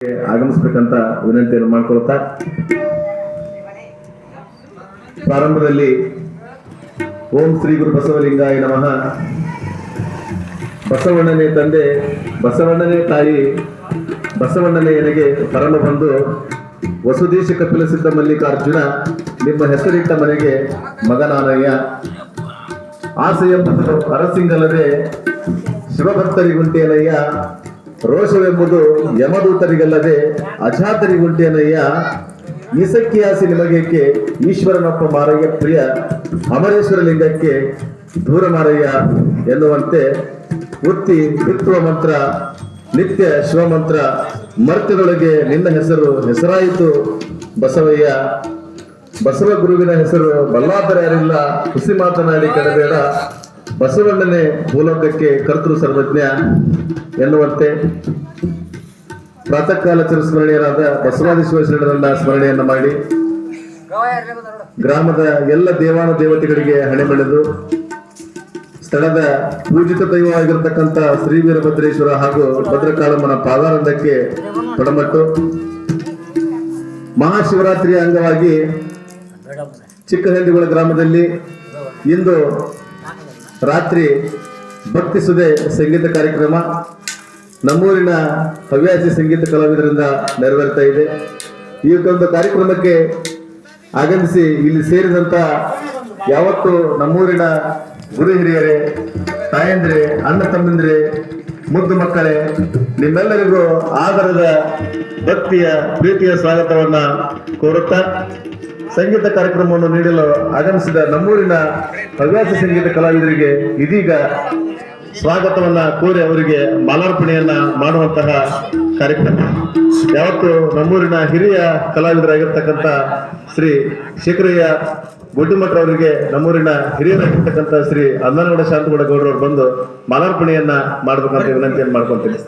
ಆಗಮಿಸಬೇಕಂತ ವಿನಂತಿಯನ್ನು ಮಾಡಿಕೊಳ್ತಾ ಪ್ರಾರಂಭದಲ್ಲಿ ಓಂ ಶ್ರೀ ಗುರು ಬಸವಲಿಂಗಾಯ ನಮಃ. ಬಸವಣ್ಣನೇ ತಂದೆ, ಬಸವಣ್ಣನೇ ತಾಯಿ, ಬಸವಣ್ಣನೇ ನನಗೆ ಪರಮ ಬಂಧು, ವಸುದೇಶ ಕಪಿಲಸಿದ್ಧ ಮಲ್ಲಿಕಾರ್ಜುನ, ನಿಮ್ಮ ಹೆಸರಿಟ್ಟ ಮನೆಗೆ ಮಗನಾನಯ್ಯ. ಆಸೆಯೆಂಬುದು ಅರಸಿಂಗಲ್ಲದೆ ಶಿವಭಕ್ತರಿಗುಂಟೇನಯ್ಯ, ರೋಷವೆಂಬುದು ಯಮದೂತರಿಗಲ್ಲದೆ ಅಜಾತರಿಗುಂಟೇನಯ್ಯ. ಈಸಕ್ಕಿಯಾಸಿ ನಿಮಗೇಕೆ ಈಶ್ವರನಪ್ಪ ಮಾರಯ್ಯ ಪ್ರಿಯ, ಅಮರೇಶ್ವರ ಲಿಂಗಕ್ಕೆ ದೂರ ಮಾರಯ್ಯ ಎನ್ನುವಂತೆ ಉತ್ತಿ ಬಿತ್ತುವ ಮಂತ್ರ, ನಿತ್ಯ ಶಿವಮಂತ್ರ, ಮರ್ತ್ಯದೊಳಗೆ ನಿನ್ನ ಹೆಸರು ಹೆಸರಾಯಿತು ಬಸವಯ್ಯ. ಬಸವ ಗುರುವಿನ ಹೆಸರು ಬಲ್ಲಾದರೆ ಯಾರಿಲ್ಲ, ಹುಸಿ ಮಾತನಾಡಿ ಕೆಡಬೇಡ, ಬಸವಣ್ಣನೇ ಭೂಲೋಕಕ್ಕೆ ಕರ್ತೃ ಸರ್ವಜ್ಞ ಎನ್ನುವಂತೆ ಪ್ರಾತಃ ಕಾಲ ಚಿರಸ್ಮರಣೀಯರಾದ ಬಸವಾದೀಶ್ವರ ಶರಣರನ್ನ ಸ್ಮರಣೆಯನ್ನ ಮಾಡಿ ಗ್ರಾಮದ ಎಲ್ಲ ದೇವಾನು ದೇವತೆಗಳಿಗೆ ಹಣೆ ಬೆಳೆದು ಸ್ಥಳದ ಪೂಜಿತ ದೈವವಾಗಿರತಕ್ಕಂಥ ಶ್ರೀ ವೀರಭದ್ರೇಶ್ವರ ಹಾಗೂ ಭದ್ರಕಾಳಮ್ಮನ ಪಾದಾನಂದಕ್ಕೆ ತೊಡಮಟ್ಟು ಮಹಾಶಿವರಾತ್ರಿಯ ಅಂಗವಾಗಿ ಚಿಕ್ಕಹಳ್ಳಿಗಳ ಗ್ರಾಮದಲ್ಲಿ ಇಂದು ರಾತ್ರಿ ಭಕ್ತಿ ಸುದೆ ಸಂಗೀತ ಕಾರ್ಯಕ್ರಮ ನಮ್ಮೂರಿನ ಹವ್ಯಾಸಿ ಸಂಗೀತ ಕಲಾವಿದರಿಂದ ನೆರವೇರ್ತಾ ಇದೆ. ಈ ಒಂದು ಕಾರ್ಯಕ್ರಮಕ್ಕೆ ಆಗಮಿಸಿ ಇಲ್ಲಿ ಸೇರಿದಂತ ಯಾವತ್ತು ನಮ್ಮೂರಿನ ಗುರು ಹಿರಿಯರೇ, ತಾಯಂದ್ರೆ, ಅಣ್ಣ ತಮ್ಮಂದ್ರೆ, ಮುದ್ದು ಮಕ್ಕಳೇ, ನಿಮ್ಮೆಲ್ಲರಿಗೂ ಆದರದ ಭಕ್ತಿಯ ಪ್ರೀತಿಯ ಸ್ವಾಗತವನ್ನ ಕೋರುತ್ತಾ ಸಂಗೀತ ಕಾರ್ಯಕ್ರಮವನ್ನು ನೀಡಲು ಆಗಮಿಸಿದ ನಮ್ಮೂರಿನ ಹವ್ಯಾಸಿ ಸಂಗೀತ ಕಲಾವಿದರಿಗೆ ಇದೀಗ ಸ್ವಾಗತವನ್ನ ಕೋರಿ ಅವರಿಗೆ ಮಾಲಾರ್ಪಣೆಯನ್ನ ಮಾಡುವಂತಹ ಕಾರ್ಯಕ್ರಮ. ಯಾವತ್ತು ನಮ್ಮೂರಿನ ಹಿರಿಯ ಕಲಾವಿದರಾಗಿರ್ತಕ್ಕಂಥ ಶ್ರೀ ಶೇಖರಯ್ಯ ಗುಡ್ಡಿಮಠ ಅವರಿಗೆ ನಮ್ಮೂರಿನ ಹಿರಿಯರಾಗಿರ್ತಕ್ಕಂಥ ಶ್ರೀ ಅನ್ನನಗೌಡ ಶಾಂತಗೌಡ ಗೌಡರವರು ಬಂದು ಮಾಲಾರ್ಪಣೆಯನ್ನ ಮಾಡ್ಬೇಕಂತ ವಿನಂತಿಯನ್ನು ಮಾಡ್ಕೊಂತೀನಿ.